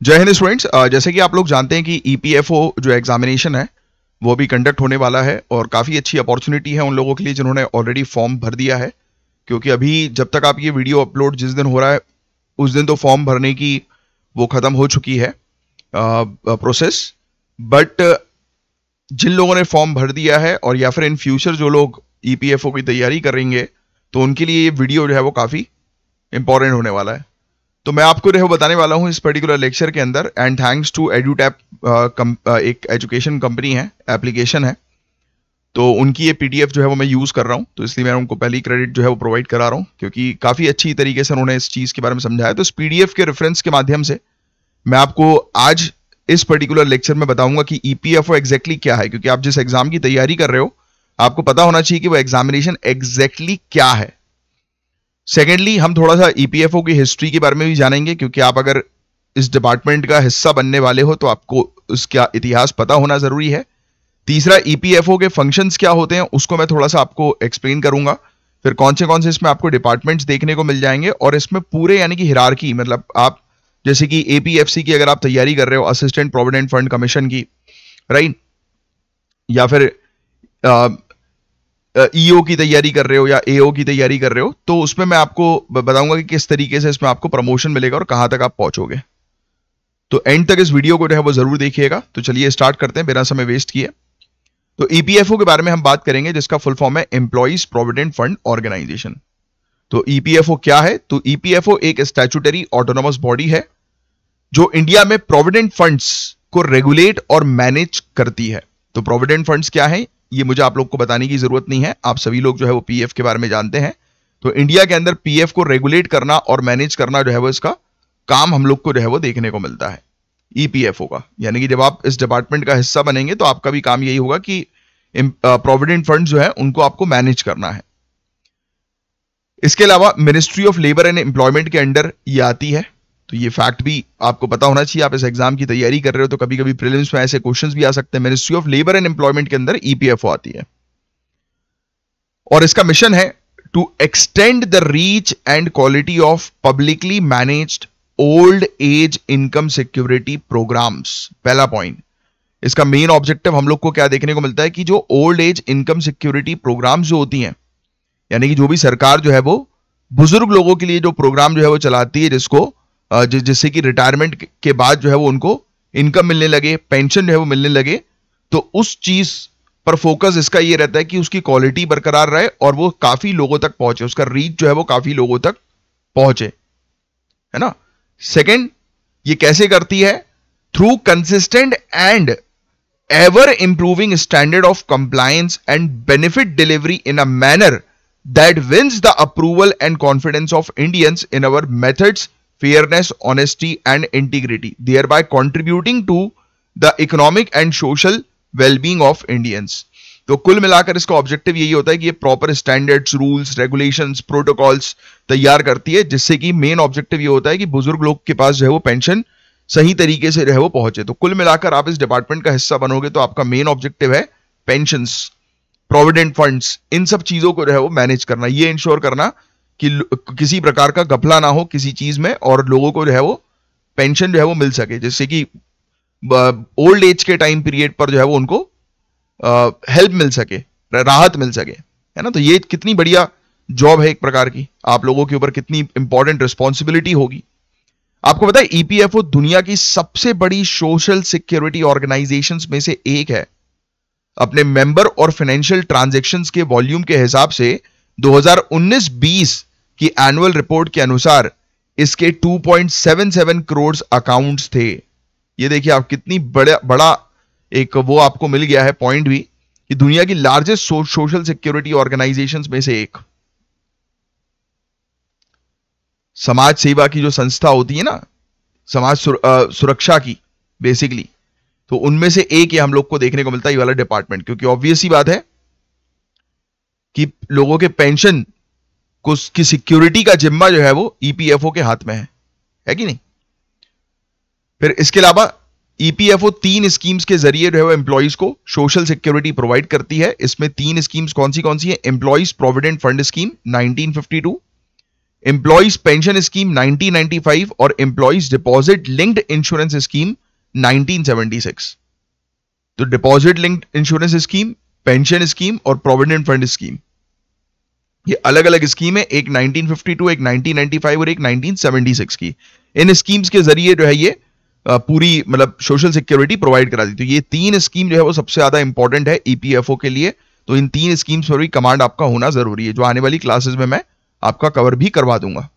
जय हिंद स्टूडेंट्स। जैसे कि आप लोग जानते हैं कि ईपीएफओ जो एग्जामिनेशन है वो भी कंडक्ट होने वाला है और काफ़ी अच्छी अपॉर्चुनिटी है उन लोगों के लिए जिन्होंने ऑलरेडी फॉर्म भर दिया है, क्योंकि अभी जब तक आप ये वीडियो अपलोड जिस दिन हो रहा है उस दिन तो फॉर्म भरने की वो ख़त्म हो चुकी है प्रोसेस। बट जिन लोगों ने फॉर्म भर दिया है और या फिर इन फ्यूचर जो लोग ईपीएफओ की तैयारी करेंगे तो उनके लिए ये वीडियो जो है वो काफ़ी इंपॉर्टेंट होने वाला है। तो मैं आपको जो बताने वाला हूं इस पर्टिकुलर लेक्चर के अंदर, एंड थैंक्स टू एडुटैप, एक एजुकेशन कंपनी है, एप्लीकेशन है, तो उनकी ये पीडीएफ जो है वो मैं यूज़ कर रहा हूं, तो इसलिए मैं उनको पहली क्रेडिट जो है वो प्रोवाइड करा रहा हूं क्योंकि काफ़ी अच्छी तरीके से उन्होंने इस चीज़ के बारे में समझाया। तो इस पीडीएफ के रेफरेंस के माध्यम से मैं आपको आज इस पर्टिकुलर लेक्चर में बताऊंगा कि ईपीएफओ एग्जैक्टली क्या है, क्योंकि आप जिस एग्जाम की तैयारी कर रहे हो आपको पता होना चाहिए कि वो एग्जामिनेशन एग्जैक्टली क्या है। सेकेंडली, हम थोड़ा सा ईपीएफओ की हिस्ट्री के बारे में भी जानेंगे, क्योंकि आप अगर इस डिपार्टमेंट का हिस्सा बनने वाले हो तो आपको उसका इतिहास पता होना जरूरी है। तीसरा, ईपीएफओ के फंक्शंस क्या होते हैं उसको मैं थोड़ा सा आपको एक्सप्लेन करूंगा। फिर कौन से इसमें आपको डिपार्टमेंट्स देखने को मिल जाएंगे और इसमें पूरे यानी कि हिरार्की, मतलब आप जैसे कि एपीएफसी की अगर आप तैयारी कर रहे हो, असिस्टेंट प्रोविडेंट फंड कमीशन की, राइट, या फिर ईओ की तैयारी कर रहे हो या एओ की तैयारी कर रहे हो, तो उसमें मैं आपको बताऊंगा कि किस तरीके से इसमें आपको प्रमोशन मिलेगा और कहां तक आप पहुंचोगे। तो एंड तक इस वीडियो को जो है वो जरूर देखिएगा। तो चलिए स्टार्ट करते हैं बिना समय वेस्ट किए। तो ईपीएफओ के बारे में हम बात करेंगे जिसका फुल फॉर्म है एम्प्लॉइज प्रोविडेंट फंड ऑर्गेनाइजेशन। तो ईपीएफओ क्या है? तो ईपीएफओ एक स्टैट्यूटरी ऑटोनोमस बॉडी है जो इंडिया में प्रोविडेंट फंड्स को रेगुलेट और मैनेज करती है। तो प्रोविडेंट फंड्स क्या है ये मुझे आप लोग को बताने की जरूरत नहीं है, आप सभी लोग जो है वो पीएफ के बारे में जानते हैं। तो इंडिया के अंदर पीएफ को रेगुलेट करना और मैनेज करना जो है वो इसका काम हम लोग को जो है वो देखने को मिलता है ईपीएफओ का। यानी कि जब आप इस डिपार्टमेंट का हिस्सा बनेंगे तो आपका भी काम यही होगा कि प्रोविडेंट फंड जो है उनको आपको मैनेज करना है। इसके अलावा ministry of labour and employment के अंडर ये आती है, तो ये फैक्ट भी आपको पता होना चाहिए। आप इस एग्जाम की तैयारी कर रहे हो तो कभी कभी प्रीलिम्स में ऐसे क्वेश्चंस भी आ सकते हैं। Ministry of labour and employment के अंदर ईपीएफओ आती है और इसका मिशन है to extend the reach and quality of publicly managed old age income security programmes. पहला पॉइंट, इसका मेन ऑब्जेक्टिव हम लोग को क्या देखने को मिलता है कि जो old age income security programmes जो होती हैं, यानी कि जो भी सरकार जो है वो बुजुर्ग लोगों के लिए जो प्रोग्राम जो है वो चलाती है, जिससे कि रिटायरमेंट के बाद जो है वो उनको इनकम मिलने लगे, पेंशन जो है वो मिलने लगे, तो उस चीज पर फोकस इसका ये रहता है कि उसकी क्वालिटी बरकरार रहे और वो काफी लोगों तक पहुंचे, उसका रीच जो है वो काफी लोगों तक पहुंचे, है ना। सेकंड, ये कैसे करती है? Through consistent and ever improving standard of compliance and benefit delivery in a manner that wins the approval and confidence of Indians in our methods, fairness, honesty and integrity, thereby contributing to the economic and social well-being of Indians। तो कुल मिलाकर इसका objective यही होता है कि ये proper standards, rules, regulations, protocols तैयार करती है, जिससे कि मेन ऑब्जेक्टिव ये होता है कि बुजुर्ग लोग के पास जो है वो पेंशन सही तरीके से जो है वो पहुंचे। तो कुल मिलाकर आप इस डिपार्टमेंट का हिस्सा बनोगे तो आपका मेन ऑब्जेक्टिव है पेंशंस, प्रोविडेंट फंड्स, इन सब चीजों को जो है वो मैनेज करना, ये इंश्योर करना कि किसी प्रकार का घपला ना हो किसी चीज में और लोगों को जो है वो पेंशन जो है वो मिल सके, जिससे कि ओल्ड एज के टाइम पीरियड पर जो है वो उनको हेल्प मिल सके, राहत मिल सके, है ना। तो ये कितनी बढ़िया जॉब है एक प्रकार की, आप लोगों के ऊपर कितनी इंपॉर्टेंट रिस्पॉन्सिबिलिटी होगी। आपको पता है ईपीएफओ दुनिया की सबसे बड़ी सोशल सिक्योरिटी ऑर्गेनाइजेशंस में से एक है। अपने मेंबर और फाइनेंशियल ट्रांजैक्शंस के वॉल्यूम के हिसाब से 2019-20 की एनुअल रिपोर्ट के अनुसार इसके 2.77 करोड़ अकाउंट्स थे। ये देखिए आप कितनी बड़ा एक वो आपको मिल गया है पॉइंट भी कि दुनिया की लार्जेस्ट सोशल सिक्योरिटी ऑर्गेनाइजेशंस में से एक। समाज सेवा की जो संस्था होती है ना, समाज सुरक्षा की बेसिकली, तो उनमें से एक ये हम लोग को देखने को मिलता है ये वाला डिपार्टमेंट, क्योंकि ऑब्वियस ही बात है कि लोगों के पेंशन की सिक्योरिटी का जिम्मा जो है वो ईपीएफओ के हाथ में है कि नहीं। फिर इसके अलावा ईपीएफओ 3 स्कीम्स के जरिए जो है वो एम्प्लॉइज को सोशल सिक्योरिटी प्रोवाइड करती है। इसमें 3 स्कीम्स कौन सी है? Employees provident fund scheme 1952, employees pension scheme 1995 और employees deposit linked insurance scheme 1976। तो deposit linked insurance scheme, pension scheme और प्रोविडेंट फंड स्कीम, ये अलग अलग स्कीम है, एक 1952, एक 1995 और एक 1976 की। इन स्कीम्स के जरिए जो है ये पूरी मतलब सोशल सिक्योरिटी प्रोवाइड करा दी। तो ये तीन स्कीम जो है वो सबसे ज्यादा इंपॉर्टेंट है ईपीएफओ के लिए। तो इन तीन स्कीम्स पर भी कमांड आपका होना जरूरी है, जो आने वाली क्लासेस में मैं आपका कवर भी करवा दूंगा।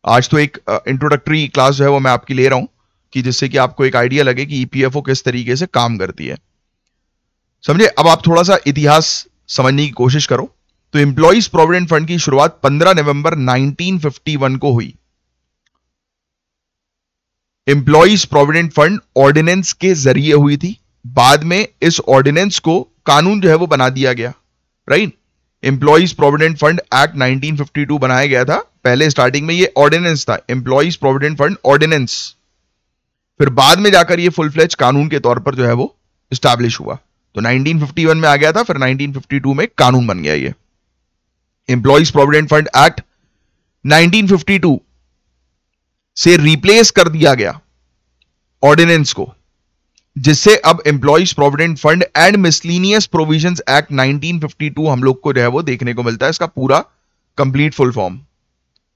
आज तो एक इंट्रोडक्टरी क्लास जो है वो मैं आपकी ले रहा हूं कि जिससे कि आपको एक आइडिया लगे कि ईपीएफओ किस तरीके से काम करती है, समझे। अब आप थोड़ा सा इतिहास समझने की कोशिश करो। तो एम्प्लॉइज प्रोविडेंट फंड की शुरुआत 15 नवंबर 1951 को हुई। एम्प्लॉइज प्रोविडेंट फंड ऑर्डिनेंस के जरिए हुई थी। बाद में इस ऑर्डिनेंस को कानून जो है वो बना दिया गया, right. Employees provident fund act 1952 बनाया गया था। पहले स्टार्टिंग में ये ऑर्डिनेंस था, एम्प्लॉइज प्रोविडेंट फंड ऑर्डिनेंस। फिर बाद में जाकर ये फुल फ्लेज कानून के तौर पर जो है वो स्टैब्लिश हुआ। तो 1951 में आ गया था, फिर 1952 में कानून बन गया ये एम्प्लॉइज प्रोविडेंट फंड एक्ट 1952 से रिप्लेस कर दिया गया ऑर्डिनेंस को, जिससे अब employees provident fund and miscellaneous provisions act 1952 हम लोग को जो है वो देखने को मिलता है। इसका पूरा कंप्लीट फुल फॉर्म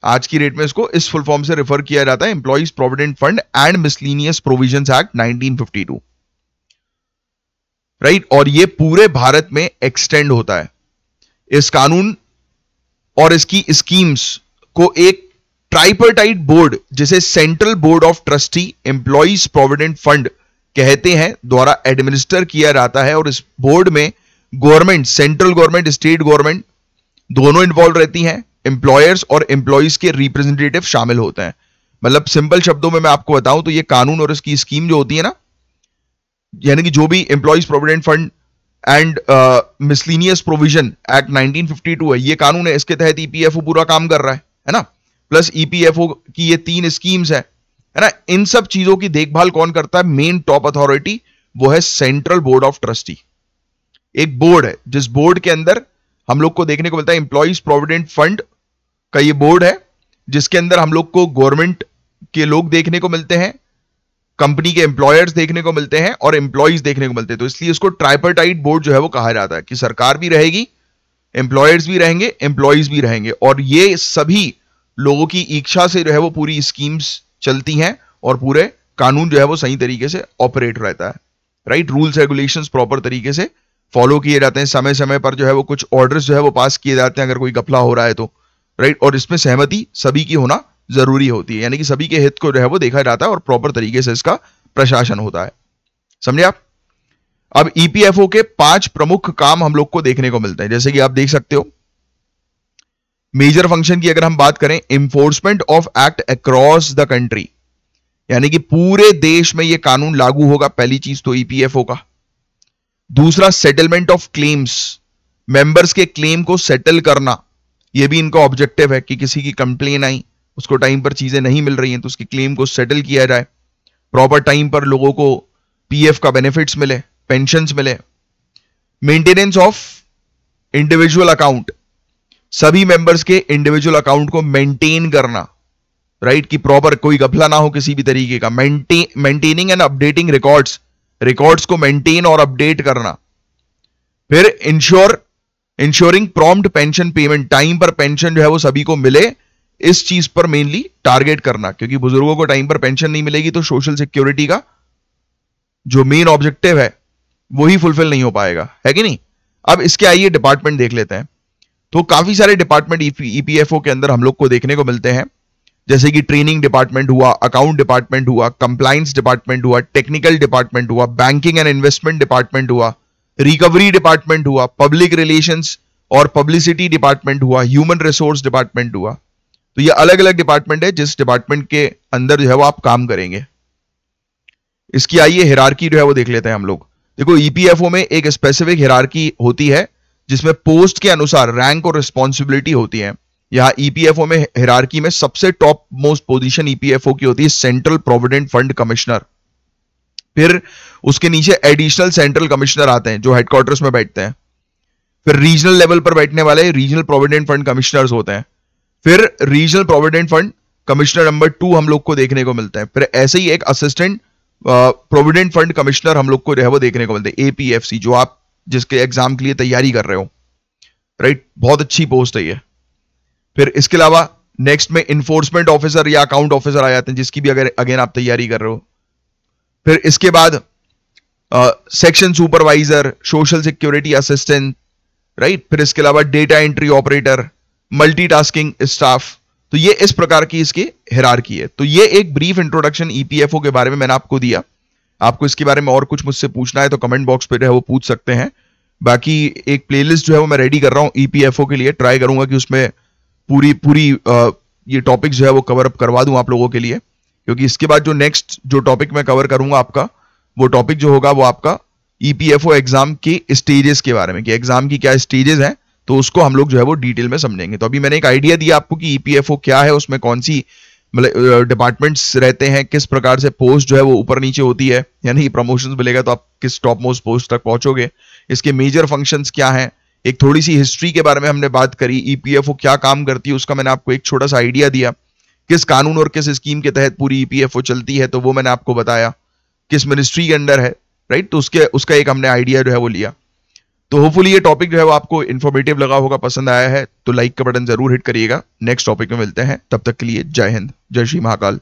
आज की डेट में इसको इस फुल फॉर्म से रेफर किया जाता है, employees provident fund and miscellaneous provisions act 1952, right. और ये पूरे भारत में एक्सटेंड होता है। इस कानून और इसकी स्कीम्स को एक ट्राइपर्टाइट बोर्ड, जिसे central board of trustee employees provident fund कहते हैं, द्वारा एडमिनिस्टर किया जाता है। और इस बोर्ड में government, central government, state government दोनों इन्वॉल्व रहती हैं। एम्प्लॉयर्स और एम्प्लॉइज के रिप्रेजेंटेटिव शामिल होते हैं। मतलब सिंपल शब्दों में मैं आपको बताऊं तो ये कानून और इसकी स्कीम जो होती है ना, यानी कि जो भी employees provident fund and miscellaneous provision act 1952 है, ये कानून है, इसके तहत ईपीएफओ पूरा काम कर रहा है ना। प्लस ईपीएफओ की ये तीन स्कीम्स है ना। इन सब चीजों की देखभाल कौन करता है? मेन टॉप अथॉरिटी वो है सेंट्रल बोर्ड ऑफ ट्रस्टी। एक बोर्ड है जिस बोर्ड के अंदर हम लोग को देखने को मिलता है एम्प्लॉइज प्रोविडेंट फंड का ये बोर्ड है, जिसके अंदर हम लोग को गवर्नमेंट के लोग देखने को मिलते हैं, कंपनी के एम्प्लॉयर्स देखने को मिलते हैं और एम्प्लॉइज देखने को मिलते हैं। तो इसलिए इसको ट्राइपर्टाइट बोर्ड जो है वो कहा जाता है कि सरकार भी रहेगी, एम्प्लॉयर्स भी रहेंगे, एम्प्लॉइज भी रहेंगे, और ये सभी लोगों की इच्छा से जो है वो पूरी स्कीम्स चलती हैं और पूरे कानून जो है वो सही तरीके से ऑपरेट रहता है, राइट। रूल्स रेगुलेशंस प्रॉपर तरीके से फॉलो किए जाते हैं। समय समय पर जो है वो कुछ ऑर्डर्स जो है वो पास किए जाते हैं अगर कोई घपला हो रहा है तो, राइट। और इसमें सहमति सभी की होना जरूरी होती है, यानी कि सभी के हित को जो है वो देखा जाता है और प्रॉपर तरीके से इसका प्रशासन होता है, समझे आप। अब ईपीएफओ के 5 प्रमुख काम हम लोग को देखने को मिलते हैं, जैसे कि आप देख सकते हो। मेजर फंक्शन की अगर हम बात करें, enforcement of act across the country, यानी कि पूरे देश में यह कानून लागू होगा, पहली चीज तो ईपीएफओ का। दूसरा, सेटलमेंट ऑफ क्लेम्स, मेंबर्स के क्लेम को सेटल करना, यह भी इनका ऑब्जेक्टिव है कि किसी की कंप्लेन आई, उसको टाइम पर चीजें नहीं मिल रही हैं तो उसकी क्लेम को सेटल किया जाए, प्रॉपर टाइम पर लोगों को पीएफ का बेनिफिट्स मिले, पेंशन्स मिले। मेंटेनेंस ऑफ इंडिविजुअल अकाउंट, सभी मेंबर्स के इंडिविजुअल अकाउंट को मेंटेन करना, राइट, कि प्रॉपर कोई घपला ना हो किसी भी तरीके का। मेंटेनिंग एंड अपडेटिंग रिकॉर्ड्स को मेंटेन और अपडेट करना। फिर ensuring prompt pension payment, time पर पेंशन जो है वो सभी को मिले, इस चीज पर मेनली टारगेट करना, क्योंकि बुजुर्गों को टाइम पर पेंशन नहीं मिलेगी तो सोशल सिक्योरिटी का जो मेन ऑब्जेक्टिव है वही फुलफिल नहीं हो पाएगा, है कि नहीं। अब इसके आइए डिपार्टमेंट देख लेते हैं। तो काफी सारे डिपार्टमेंट ईपीएफओ के अंदर हम लोग को देखने को मिलते हैं, जैसे कि ट्रेनिंग डिपार्टमेंट हुआ, अकाउंट डिपार्टमेंट हुआ, कंप्लायंस डिपार्टमेंट हुआ, टेक्निकल डिपार्टमेंट हुआ, बैंकिंग एंड इन्वेस्टमेंट डिपार्टमेंट हुआ, रिकवरी डिपार्टमेंट हुआ, पब्लिक रिलेशंस और पब्लिसिटी डिपार्टमेंट हुआ, ह्यूमन रिसोर्स डिपार्टमेंट हुआ। तो ये अलग अलग डिपार्टमेंट है जिस डिपार्टमेंट के अंदर जो है वो आप काम करेंगे। इसकी आइए हिरार्की जो है वो देख लेते हैं हम लोग। देखो, ईपीएफओ में एक स्पेसिफिक हिरार्की होती है जिसमें पोस्ट के अनुसार रैंक और रिस्पॉन्सिबिलिटी होती है। यहां ईपीएफओ में हिरार्की में सबसे टॉप मोस्ट पोजीशन ईपीएफओ की होती है सेंट्रल प्रोविडेंट फंड कमिश्नर। फिर उसके नीचे एडिशनल सेंट्रल कमिश्नर आते हैं जो हेडक्वार्टर्स में बैठते हैं। फिर रीजनल लेवल पर बैठने वाले रीजनल प्रोविडेंट फंड कमिश्नर्स होते हैं। फिर regional provident fund commissioner number 2 हम लोग को देखने को मिलता है। फिर ऐसे ही एक असिस्टेंट प्रोविडेंट फंड कमिश्नर हम लोग को जो है वो देखने को मिलते हैं, APFC, जो आप जिसके एग्जाम के लिए तैयारी कर रहे हो, राइट, बहुत अच्छी पोस्ट है ये। फिर इसके अलावा नेक्स्ट में इन्फोर्समेंट ऑफिसर या अकाउंट ऑफिसर आ जाते हैं, जिसकी भी अगर अगेन आप तैयारी कर रहे हो। फिर इसके बाद section supervisor, social security assistant, right. फिर इसके अलावा data entry operator, multitasking staff. तो ये इस प्रकार की इसकी हिरार्की है। तो ये एक ब्रीफ इंट्रोडक्शन EPFO के बारे में मैंने आपको दिया। आपको इसके बारे में और कुछ मुझसे पूछना है तो कमेंट बॉक्स पे जो है वो पूछ सकते हैं। बाकी एक प्लेलिस्ट जो है वो मैं रेडी कर रहा हूं EPFO के लिए, ट्राई करूंगा कि उसमें पूरी ये टॉपिक जो है वो कवर अप करवा दूं आप लोगों के लिए, क्योंकि इसके बाद जो नेक्स्ट जो टॉपिक मैं कवर करूंगा आपका, वो टॉपिक जो होगा वो आपका EPFO एग्जाम के स्टेजेस के बारे में, कि एग्जाम की क्या स्टेजेस हैं, तो उसको हम लोग जो है वो डिटेल में समझेंगे। तो अभी मैंने एक आइडिया दिया आपको कि EPFO क्या है, उसमें कौन सी मतलब डिपार्टमेंट्स रहते हैं, किस प्रकार से पोस्ट जो है वो ऊपर नीचे होती है, यानी प्रमोशंस मिलेगा तो आप किस टॉप मोस्ट पोस्ट तक पहुंचोगे, इसके मेजर फंक्शंस क्या हैं, एक थोड़ी सी हिस्ट्री के बारे में हमने बात करी, EPFO क्या काम करती है उसका मैंने आपको एक छोटा सा आइडिया दिया, किस कानून और किस स्कीम के तहत पूरी EPFO चलती है तो वो मैंने आपको बताया, किस मिनिस्ट्री के अंडर है, राइट। तो उसका एक हमने आइडिया जो है वो लिया। तो होपफुली ये टॉपिक जो है वो आपको इन्फॉर्मेटिव लगा होगा, पसंद आया है तो लाइक का बटन जरूर हिट करिएगा। नेक्स्ट टॉपिक में मिलते हैं, तब तक के लिए जय हिंद, जय श्री महाकाल।